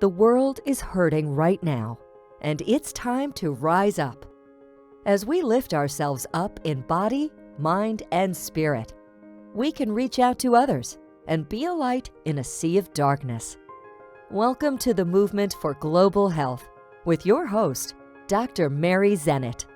The world is hurting right now, and it's time to rise up. As we lift ourselves up in body, mind, and spirit, we can reach out to others and be a light in a sea of darkness. Welcome to the Movement for Global Health with your host, Dr. Mary Zennett.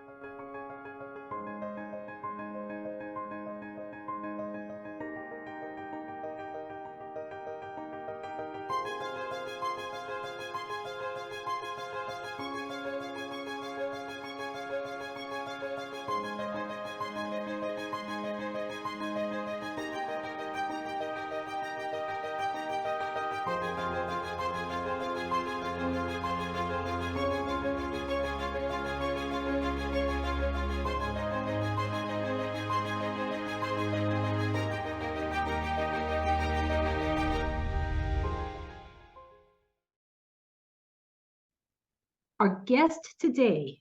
Our guest today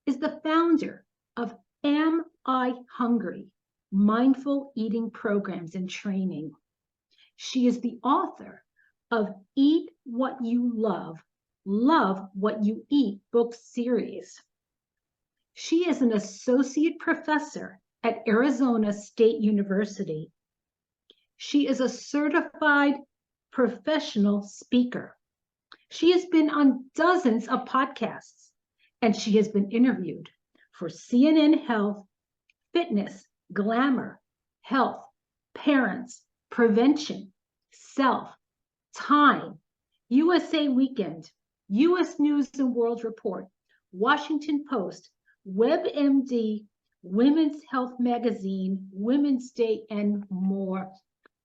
is the founder of Am I Hungry? Mindful Eating Programs and Training. She is the author of Eat What You Love, Love What You Eat book series. She is an associate professor at Arizona State University. She is a certified professional speaker. She has been on dozens of podcasts, and she has been interviewed for CNN Health, Fitness, Glamour, Health, Parents, Prevention, Self, Time, USA Weekend, US News and World Report, Washington Post, WebMD, Women's Health Magazine, Women's Day, and more.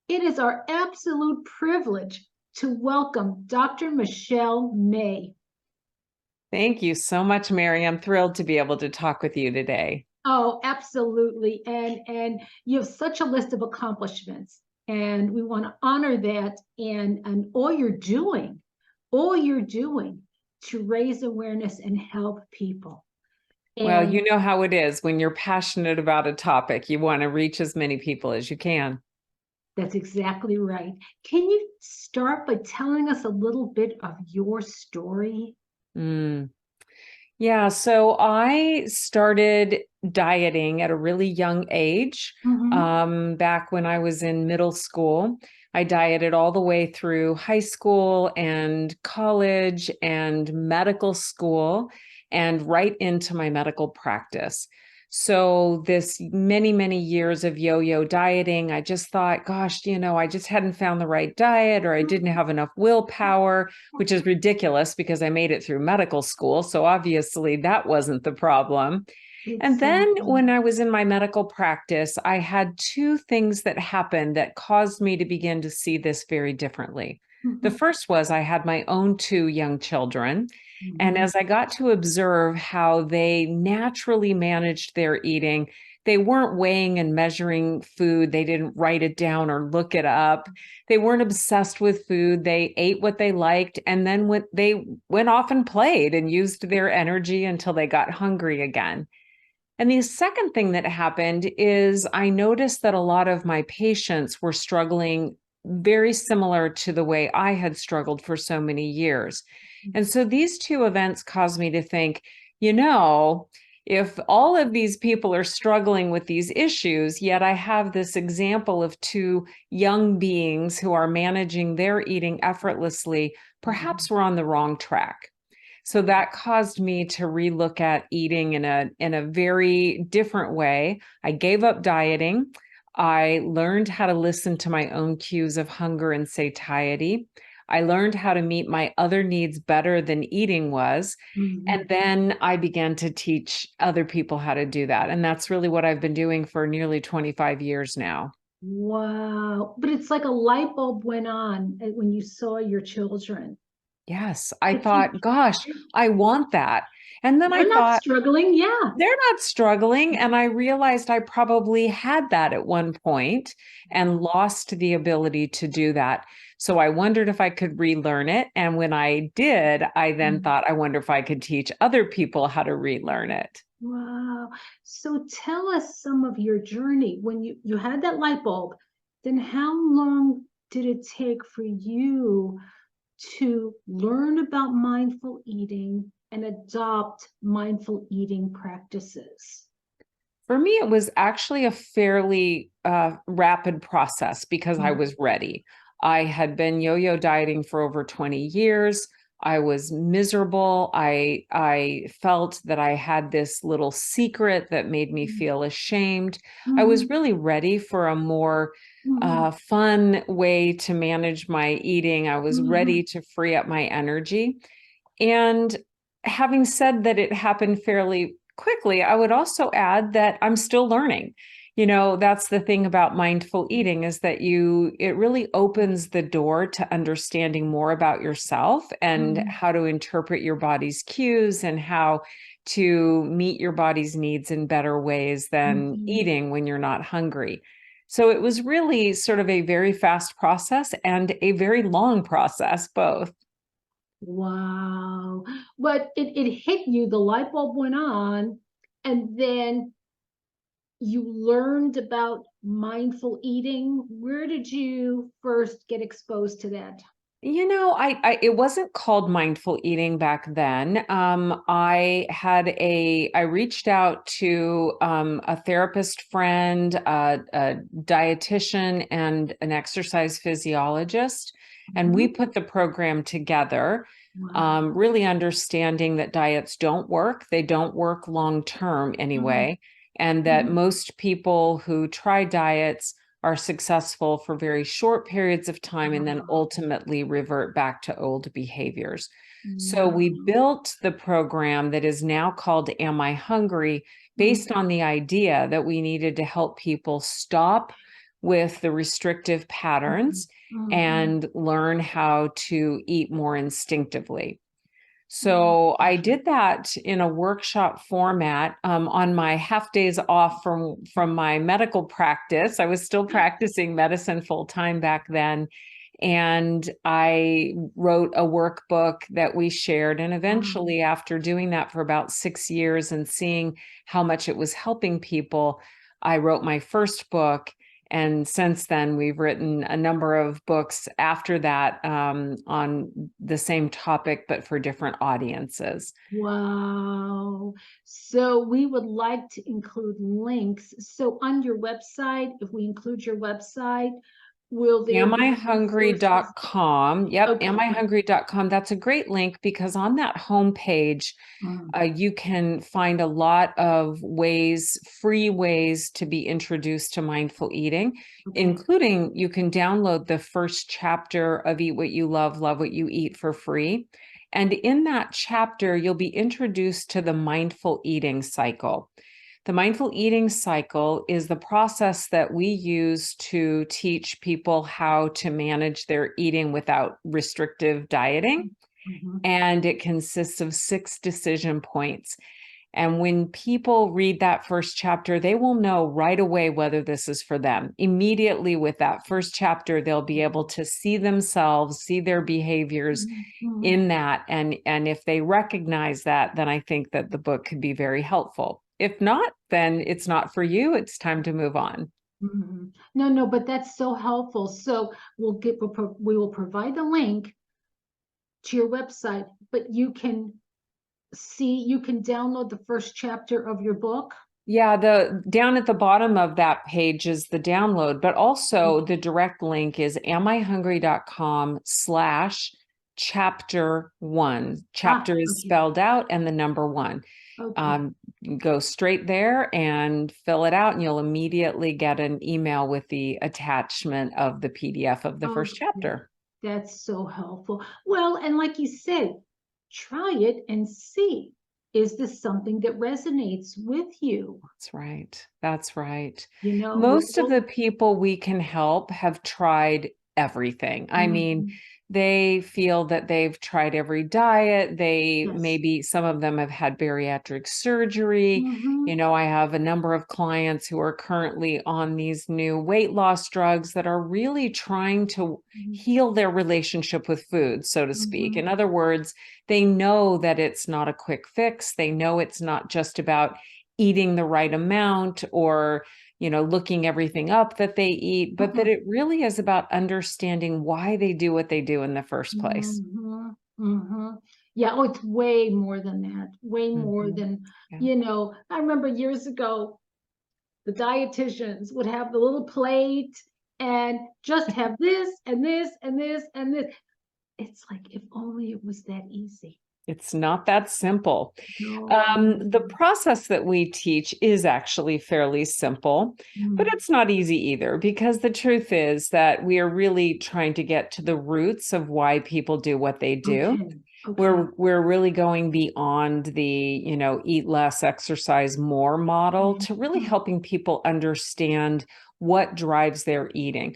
It is our absolute privilege to welcome Dr. Michelle May. Thank you so much, Mary. I'm thrilled to be able to talk with you today. Oh, absolutely. And you have such a list of accomplishments, and we want to honor that and all you're doing to raise awareness and help people. Well, you know how it is when you're passionate about a topic, you want to reach as many people as you can. That's exactly right. Can you start by telling us a little bit of your story? Yeah, so I started dieting at a really young age, back when I was in middle school. I dieted all the way through high school and college and medical school and right into my medical practice. So this many, many years of yo-yo dieting, I just thought, gosh, I just hadn't found the right diet, or I didn't have enough willpower, which is ridiculous because I made it through medical school. So obviously that wasn't the problem. And then when I was in my medical practice, I had two things that happened that caused me to begin to see this very differently. The first was I had my own two young children. And as I got to observe how they naturally managed their eating, they weren't weighing and measuring food. They didn't write it down or look it up. They weren't obsessed with food. They ate what they liked. And then they went off and played and used their energy until they got hungry again. And the second thing that happened is I noticed that a lot of my patients were struggling very similar to the way I had struggled for so many years. And so these two events caused me to think, if all of these people are struggling with these issues, yet I have this example of two young beings who are managing their eating effortlessly, perhaps we're on the wrong track. So that caused me to relook at eating in a very different way. I gave up dieting. I learned how to listen to my own cues of hunger and satiety. I learned how to meet my other needs better than eating was. And then I began to teach other people how to do that. And that's really what I've been doing for nearly 25 years now. Wow. But it's like a light bulb went on when you saw your children. Yes. I thought, gosh, I want that. And then they're I thought, not struggling. Yeah. They're not struggling. And I realized I probably had that at one point and lost the ability to do that. So I wondered if I could relearn it. And when I did, I then thought, I wonder if I could teach other people how to relearn it. Wow. So tell us some of your journey. When you had that light bulb, then how long did it take for you to learn about mindful eating and adopt mindful eating practices? For me, it was actually a fairly rapid process because I was ready. I had been yo-yo dieting for over 20 years. I was miserable. I felt that I had this little secret that made me feel ashamed. I was really ready for a more fun way to manage my eating. I was ready to free up my energy. And having said that it happened fairly quickly, I would also add that I'm still learning. You know, that's the thing about mindful eating is that it really opens the door to understanding more about yourself and how to interpret your body's cues and how to meet your body's needs in better ways than eating when you're not hungry. So it was really sort of a very fast process and a very long process, both. Wow. But it hit you, the light bulb went on, and then you learned about mindful eating. Where did you first get exposed to that? You know, it wasn't called mindful eating back then. I reached out to a therapist friend, a dietitian, and an exercise physiologist, and we put the program together. Wow. Really understanding that diets don't work. They don't work long term anyway, and that most people who try diets are successful for very short periods of time and then ultimately revert back to old behaviors. So we built the program that is now called Am I Hungry, based on the idea that we needed to help people stop with the restrictive patterns and learn how to eat more instinctively. So I did that in a workshop format on my half days off from my medical practice. I was still practicing medicine full time back then. And I wrote a workbook that we shared. And eventually, after doing that for about 6 years and seeing how much it was helping people, I wrote my first book. And since then, we've written a number of books after that on the same topic, but for different audiences. Wow. So we would like to include links. So on your website, if we include your website, will there be resources? amihungry.com. Yep, Okay. amihungry.com. That's a great link because on that homepage, you can find a lot of free ways to be introduced to mindful eating, including you can download the first chapter of Eat What You Love, Love What You Eat for free. And in that chapter, you'll be introduced to the mindful eating cycle. The mindful eating cycle is the process that we use to teach people how to manage their eating without restrictive dieting. And it consists of 6 decision points. And when people read that first chapter, they will know right away whether this is for them. Immediately with that first chapter, they'll be able to see themselves, see their behaviors in that. And if they recognize that, then I think that the book could be very helpful. If not, then it's not for you. It's time to move on. No, but that's so helpful. So we will provide the link to your website, but you can download the first chapter of your book. Yeah, down at the bottom of that page is the download, but also the direct link is amihungry.com/chapter 1. Chapter is spelled out and the number 1. Go straight there and fill it out, and you'll immediately get an email with the attachment of the PDF of the first chapter. That's so helpful. Well, and like you said, try it and see. Is this something that resonates with you? That's right. That's right. You know, most of the people we can help have tried everything. I mean, they feel that they've tried every diet. Maybe some of them have had bariatric surgery. You know, I have a number of clients who are currently on these new weight loss drugs that are really trying to heal their relationship with food, so to speak. In other words, they know that it's not a quick fix. They know it's not just about eating the right amount or looking everything up that they eat, but that Mhm. it really is about understanding why they do what they do in the first place. Mhm. Mhm. Yeah, oh, it's way more than that. Way more Mhm. than, Yeah. I remember years ago, the dietitians would have the little plate and just have this and this and this and this. It's like if only it was that easy. It's not that simple. No. The process that we teach is actually fairly simple, but Mm. it's not easy either, because the truth is that we are really trying to get to the roots of why people do what they do. Okay. Okay. We're really going beyond the, eat less, exercise more model to really Mhm. helping people understand what drives their eating.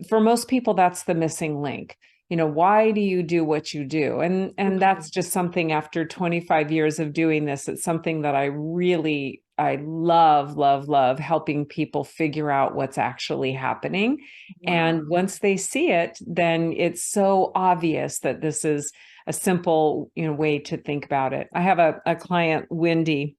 For most people, that's the missing link. Why do you do what you do? And Okay. that's just something, after 25 years of doing this, it's something that I love, love, love helping people figure out what's actually happening. Wow. And once they see it, then it's so obvious that this is a simple, way to think about it. I have a client, Wendy,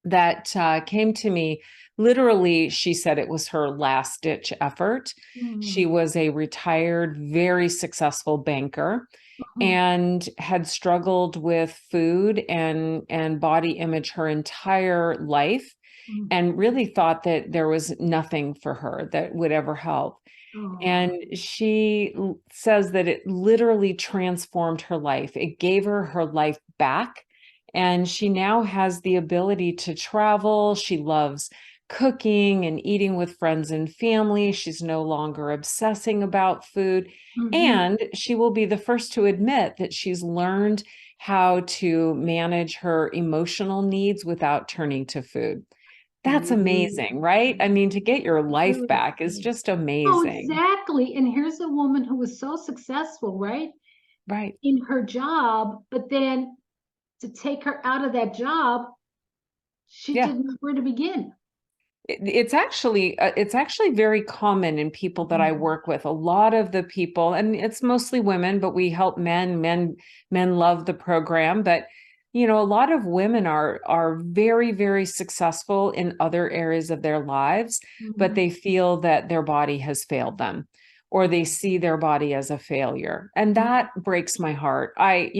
that came to me. Literally, she said it was her last ditch effort. She Mm. was a retired, very successful banker Mhm. and had struggled with food and body image her entire life, and Mhm. really thought that there was nothing for her that would ever help. Oh. And she says that it literally transformed her life. It gave her life back. And she now has the ability to travel. She loves cooking and eating with friends and family. She's no longer obsessing about food. Mhm. And she will be the first to admit that she's learned how to manage her emotional needs without turning to food. That's amazing, right? I mean, to get your life Really back is good. just Oh, amazing. exactly. And here's a woman who was so successful, right, Right. in her job, but then to take her out of that job, she Yeah. didn't know where to begin. It's actually very common in people that I Mhm. work with. A lot of the people, and it's mostly women, but we help men. Men love the program, but a lot of women are very, very successful in other areas of their lives, but Mhm. they feel that their body has failed them, or they see their body as a failure. And Mhm. that breaks my heart. I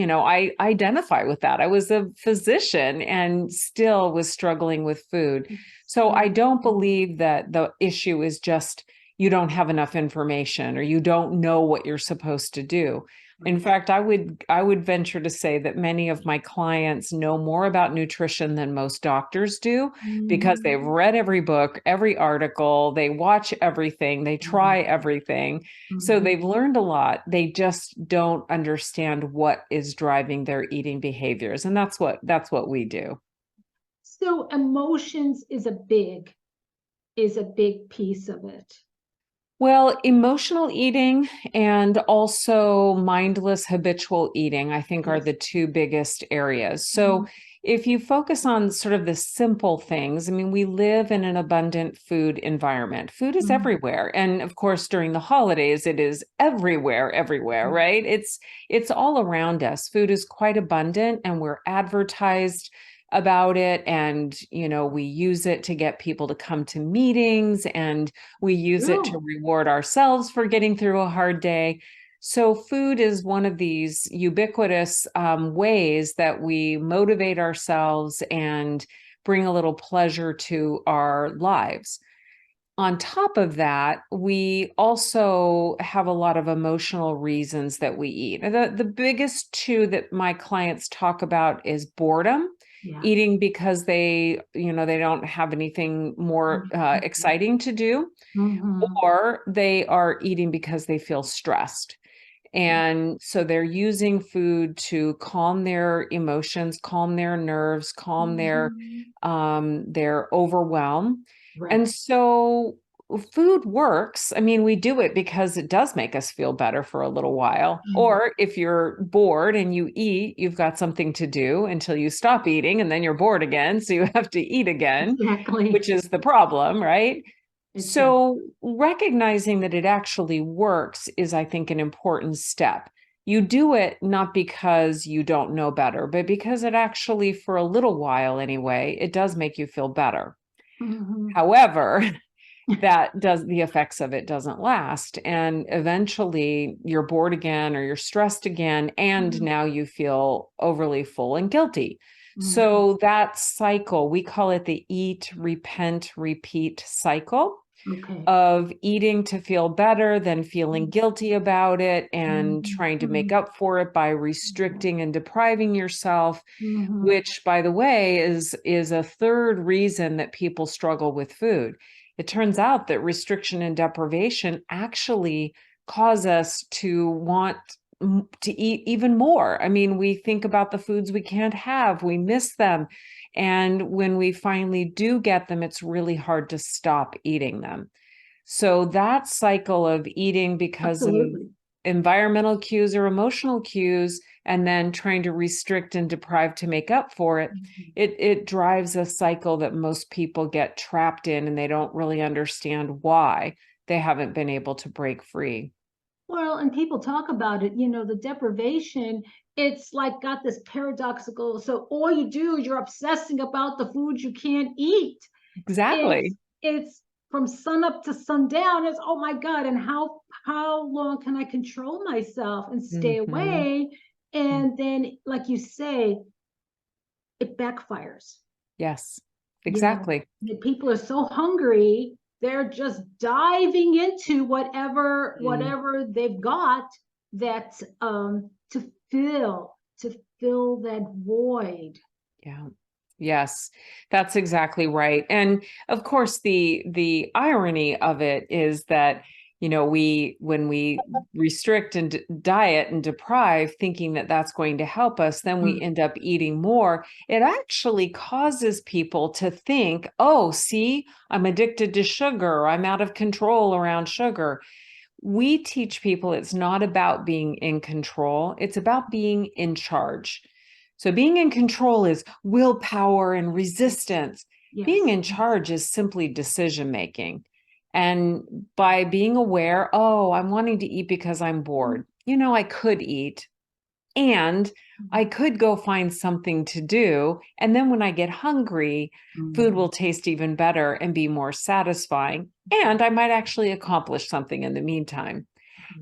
identify with that. I was a physician and still was struggling with food. So I don't Exactly. believe that the issue is just you don't have enough information or you don't know what you're supposed to do. In Right. fact, I would venture to say that many of my clients know more about nutrition than most doctors do, because they've Mhm. read every book, every article, they watch everything, they try Mhm. everything. So Mhm. they've learned a lot. They just don't understand what is driving their eating behaviors. And that's what we do. So emotions is a big piece of it. Well, emotional eating and also mindless habitual eating, I think, are Yes. the two biggest areas. Mhm. So, if you focus on sort of the simple things, I mean, we live in an abundant food environment. Food is Mhm. everywhere. And of course, during the holidays, it is everywhere, everywhere, Mhm. right? It's all around us. Food is quite abundant, and we're advertised about it, and we use it to get people to come to meetings, and we use it to True. reward ourselves for getting through a hard day. So, food is one of these ubiquitous ways that we motivate ourselves and bring a little pleasure to our lives. On top of that, we also have a lot of emotional reasons that we eat. The biggest two that my clients talk about is boredom, Yeah. eating because they don't have anything more Mhm. exciting to do, Mhm. or they are eating because they feel stressed. And so they're using food to calm their emotions, calm their nerves, calm Mhm. their overwhelm. Right. And so food works. I mean, we do it because it does make us feel better for a little while. Mm. Or if you're bored and you eat, you've got something to do until you stop eating, and then you're bored again. So you have to eat again, Exactly. which is the problem, right? Exactly. So, recognizing that it actually works is, I think, an important step. You do it not because you don't know better, but because it actually, for a little while anyway, it does make you feel better. Mhm. However, the effects of it doesn't last. And eventually you're bored again, or you're stressed again. And Mhm. now you feel overly full and guilty. Mhm. So that cycle, we call it the eat, repent, repeat cycle Okay. of eating to feel better, then feeling guilty about it and Mhm. trying to make Mhm. up for it by restricting and depriving yourself, Mhm. which, by the way, is a third reason that people struggle with food. It turns out that restriction and deprivation actually cause us to want to eat even more. I mean, we think about the foods we can't have, we miss them. And when we finally do get them, it's really hard to stop eating them. So that cycle of eating because of Absolutely. environmental cues or emotional cues, and then trying to restrict and deprive to make up for it, Mhm. it drives a cycle that most people get trapped in, and they don't really understand why they haven't been able to break free. Well, and people talk about it, the deprivation, it's like got this paradoxical. So all you do is you're obsessing about the food you can't eat. It's Exactly. it's from sun up to sundown. It's oh my God, and how long can I control myself and stay Hmm. away? And then, like you say, it backfires. Yes, You know, exactly. the people are so hungry, they're just diving into Mm, whatever they've got that to fill that void. yeah. Yes, that's exactly right. And of course, the irony of it is that, we when we restrict and diet and deprive, thinking that that's going to help us, then we Mm. end up eating more. It actually causes people to think, oh, see, I'm addicted to sugar. I'm out of control around sugar. We teach people it's not about being in control, it's about being in charge. So being in control is willpower and resistance. Being Yes. in charge is simply decision making. And by being aware, oh, I'm wanting to eat because I'm bored. I could eat, and I could go find something to do. And then when I get hungry, food Mhm. will taste even better and be more satisfying. And I might actually accomplish something in the meantime.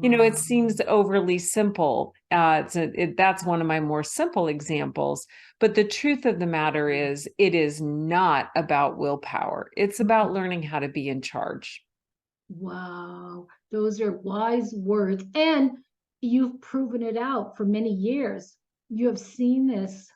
It Wow. seems overly simple. That's one of my more simple examples. But the truth of the matter is, it is not about willpower. It's about learning how to be in charge. Wow, those are wise words. And you've proven it out for many years. You have seen this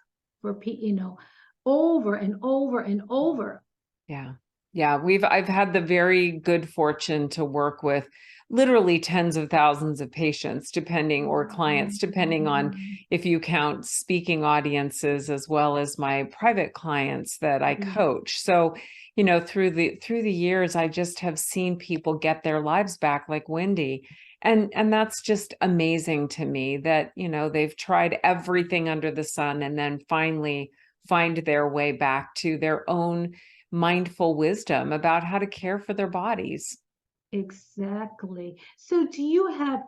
over and over and over. Yeah. Yeah, I've had the very good fortune to work with literally tens of thousands of patients, depending, or clients, depending on if you count speaking audiences as well as my private clients that I Yeah. coach. So, through the years, I just have seen people get their lives back like Wendy. And that's just amazing to me that, they've tried everything under the sun and then finally find their way back to their own mindful wisdom about how to care for their bodies. Exactly. So, do you have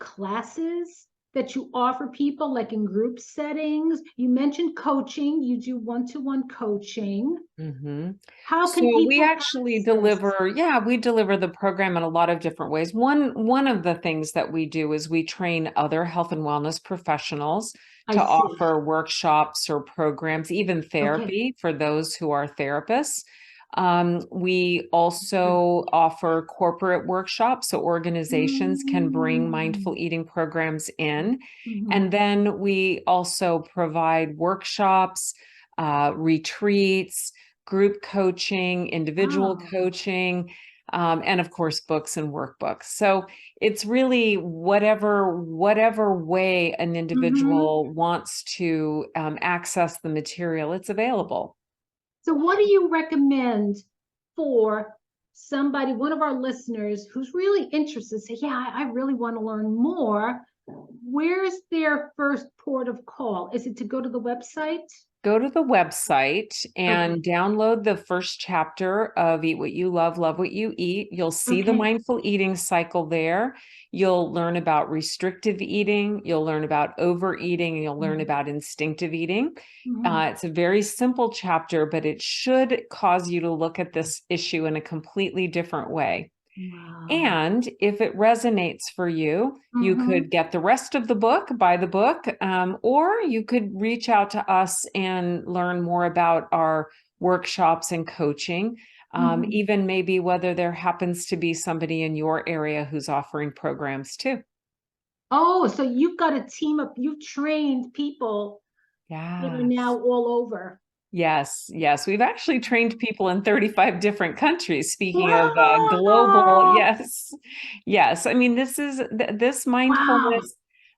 classes that you offer people like in group settings? You mentioned coaching, you do one-to-one coaching. Hmm. How can So we people actually access? we deliver the program in a lot of different ways. One of the things that we do is we train other health and wellness professionals I to see. offer workshops or programs, even Okay. therapy for those who are therapists. We also offer corporate workshops, so organizations can bring mindful Mm. eating programs in. Mhm. And then we also provide workshops, retreats, group coaching, individual Oh. coaching, and of course, books and workbooks. So it's really whatever way an Mhm. individual wants to access the material, it's available. So, what do you recommend for somebody, one of our listeners who's really interested, say, yeah, I really want to learn more. Where's their first port of call? Is it to go to the website? go to the website Okay. and download the first chapter of Eat What You Love, Love What You Eat. You'll see the Okay. mindful eating cycle there. You'll learn about restrictive eating, you'll learn about overeating, and you'll learn about instinctive eating. Mm-hmm. It's a very simple chapter, but it should cause you to look at this issue in a completely different way. Wow. And if it resonates for you, you Mm-hmm. could get the rest of the book, buy the book, or you could reach out to us and learn more about our workshops and coaching. Mm-hmm. Even maybe whether there happens to be somebody in your area who's offering programs too. Oh, so you've got a team of, you've trained people that are Yes. now all over. Yes, yes. We've actually trained people in 35 different countries. Speaking of global, Wow. yes, yes. I mean, this Wow.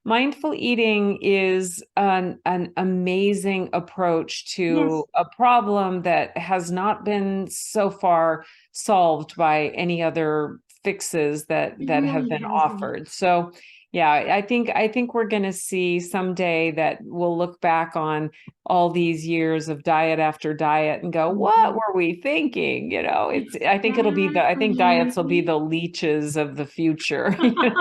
mindful eating is an amazing approach to Yes, a problem that has not been so far solved by any other fixes it that have really been hasn't. offered. So, yeah, I think we're going to see someday that we'll look back on all these years of diet after diet and go, what Mhm. were we thinking? You know, I think it'll be I think diets will be Exactly. the leeches of the future. You know?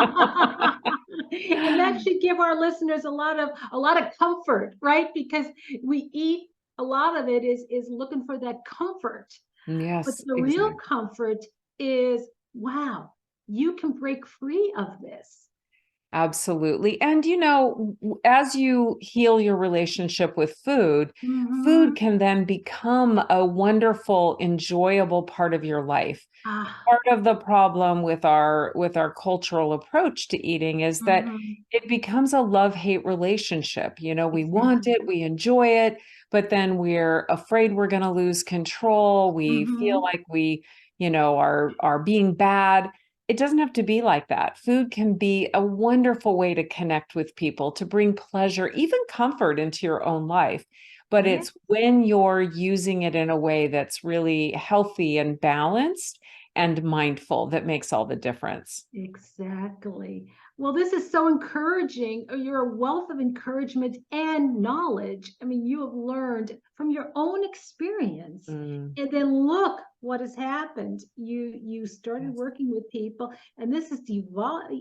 And that should give our listeners a lot of comfort, right? Because we eat, a lot of it is looking for that comfort. But Yes, the real exactly. comfort is, wow, you can break free of this. Absolutely. And as you heal your relationship with food, Hmm. food can then become a wonderful, enjoyable part of your life. Ah, Part of the problem with our cultural approach to eating is that hmm. it becomes a love-hate relationship. We want Exactly. it, we enjoy it, but then we're afraid we're going to lose control. We feel Hmm. like we, are being bad. It doesn't have to be like that. Food can be a wonderful way to connect with people, to bring pleasure, even comfort into your own life. But Yeah. it's when you're using it in a way that's really healthy and balanced and mindful that makes all the difference. Exactly. Well, this is so encouraging. You're a wealth of encouragement and knowledge. I mean, you have learned from your own experience. Mm, And then look what has happened. You started yes. working with people, and this has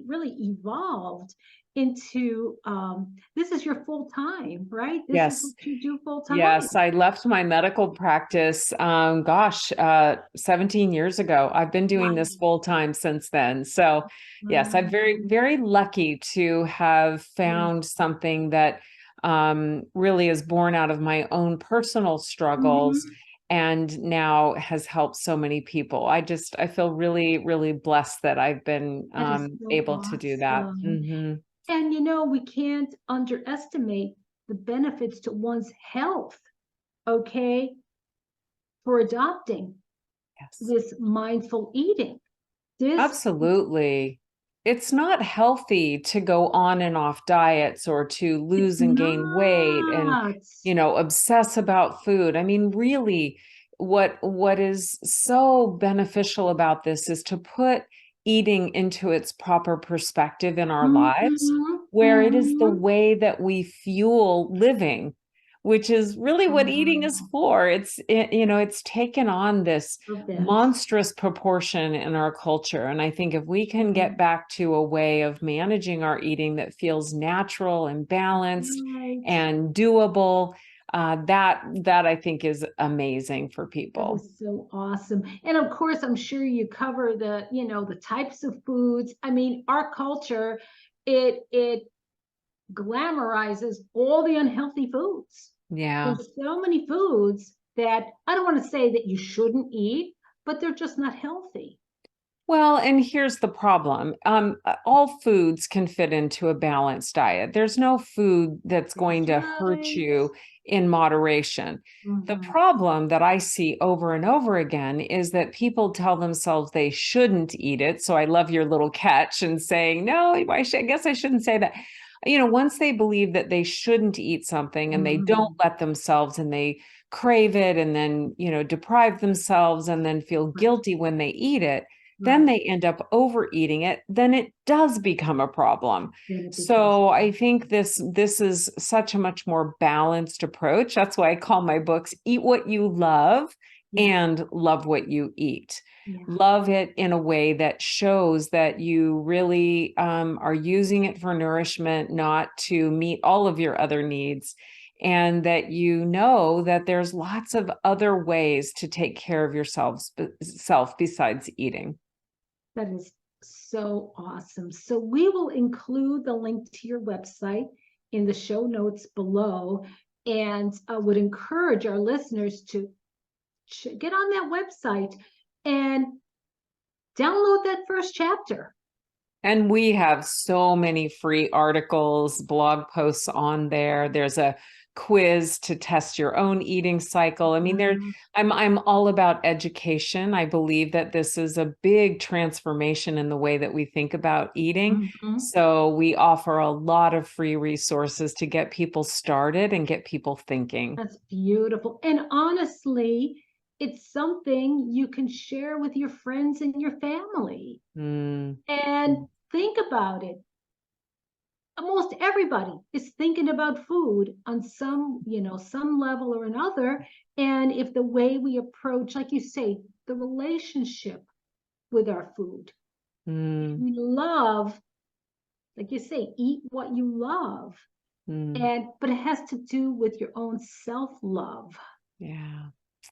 really evolved into this is your full time, right? This is what Yes. you do full time. Yes, I left my medical practice, 17 years ago. I've been doing Wow. this full time since then. So, yes, I'm Wow. very, very lucky to have Yes. found something that really is born out of my own personal struggles Mhm. and now has helped so many people. I feel really, really blessed that I've been That is so able to do that. awesome. Hmm. And we can't underestimate the benefits to one's health, okay, for adopting Yes. this mindful eating. This, Absolutely. It's not healthy to go on and off diets or to it's lose and gain weight and, not. obsess about food. I mean, really, what is so beneficial about this is to put eating into its proper perspective in our lives, Mhm, where it is the mhm. way that we fuel living, which is really what eating is Wow, for. It's taken on this love that. monstrous proportion in our culture. And I think if we can get Mhm. back to a way of managing our eating that feels natural and balanced Right. and doable, that I think is amazing for That people. is so awesome. And of course, I'm sure you cover the types of foods. I mean, our culture, it glamorizes all the unhealthy foods. Yeah. There's so many foods that I don't want to say that you shouldn't eat, but they're just not healthy. Well, and here's the problem. All foods can fit into a balanced diet. There's no food that's That's going to hurt right. you in moderation. The Hmm. problem that I see over and over again is that people tell themselves they shouldn't eat it. So I love your little catch and saying, no, I guess I shouldn't say that. Once they believe that they shouldn't eat something and they don't Hmm. let themselves and they crave it and then, deprive themselves and then feel Right. guilty when they eat it, then Right. they end up overeating it, then it does become a problem. Then it becomes. So I think this is such a much more balanced approach. That's why I call my books Eat What You Love Yeah. and Love What You Eat. Yeah. Love it in a way that shows that you really are using it for nourishment, not to meet all of your other needs, and that you know that there's lots of other ways to take care of yourself besides eating. That is so awesome. So we will include the link to your website in the show notes below, and I would encourage our listeners to get on that website and download that first chapter. And we have so many free articles, blog posts on there. There's a quiz to test your own eating cycle. I mean, I'm all about education. I believe that this is a big transformation in the way that we think about eating. Mhm. So we offer a lot of free resources to get people started and get people thinking. That's beautiful. And honestly, it's something you can share with your friends and your family. And think about it. Almost everybody is thinking about food on some level or another. And if the way we approach, like you say, the relationship with our food, we love, like you say, eat what you love. But it has to do with your own self-love. Yeah,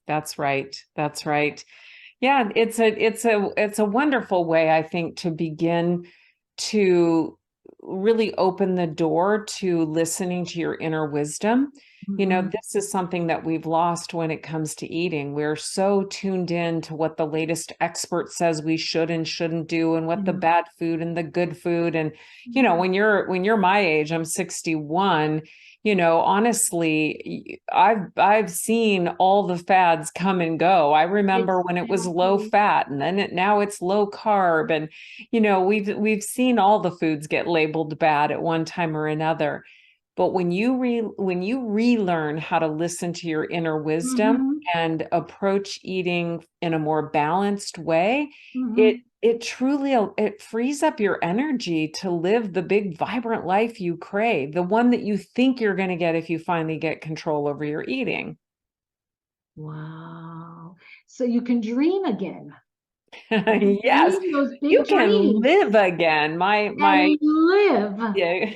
that's right. That's right. Yeah, it's a wonderful way, I think, to begin to really open the door to listening to your inner wisdom. You know, this is something that we've lost when it comes to eating. We're so tuned in to what the latest expert says we should and shouldn't do, and what the bad food and the good food. And, you know, when you're my age, I'm 61, you know, honestly, I've seen all the fads come and go. I remember when it was low fat, and then now it's low carb. And, you know, we've seen all the foods get labeled bad at one time or another. But when you relearn how to listen to your inner wisdom and approach eating in a more balanced way, it truly frees up your energy to live the big, vibrant life you crave, the one that you think you're going to get if you finally get control over your eating. Wow. So you can dream again. Yes, Dream those big you can dreams. live again. And live. Yeah.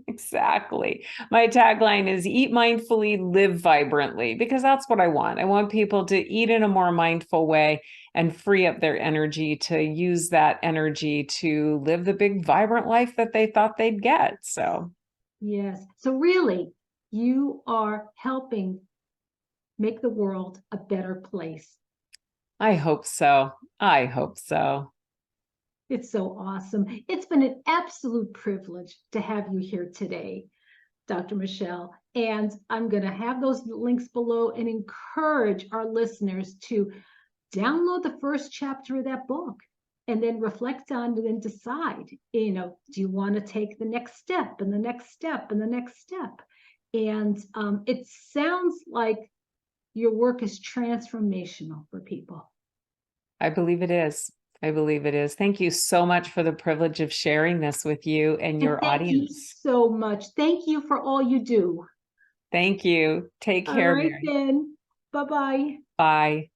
Exactly. My tagline is eat mindfully, live vibrantly, because that's what I want. I want people to eat in a more mindful way and free up their energy to use that energy to live the big, vibrant life that they thought they'd get. So, yes. So really, you are helping make the world a better place. I hope so. I hope so. It's so awesome. It's been an absolute privilege to have you here today, Dr. Michelle. And I'm going to have those links below and encourage our listeners to download the first chapter of that book and then reflect on it and decide, do you want to take the next step and the next step and the next step? And it sounds like your work is transformational for people. I believe it is. I believe it is. Thank you so much for the privilege of sharing this with you and your audience. Thank you so much. Thank you for all you do. Thank you. Take care, All right, Mary. then. Bye-bye. Bye.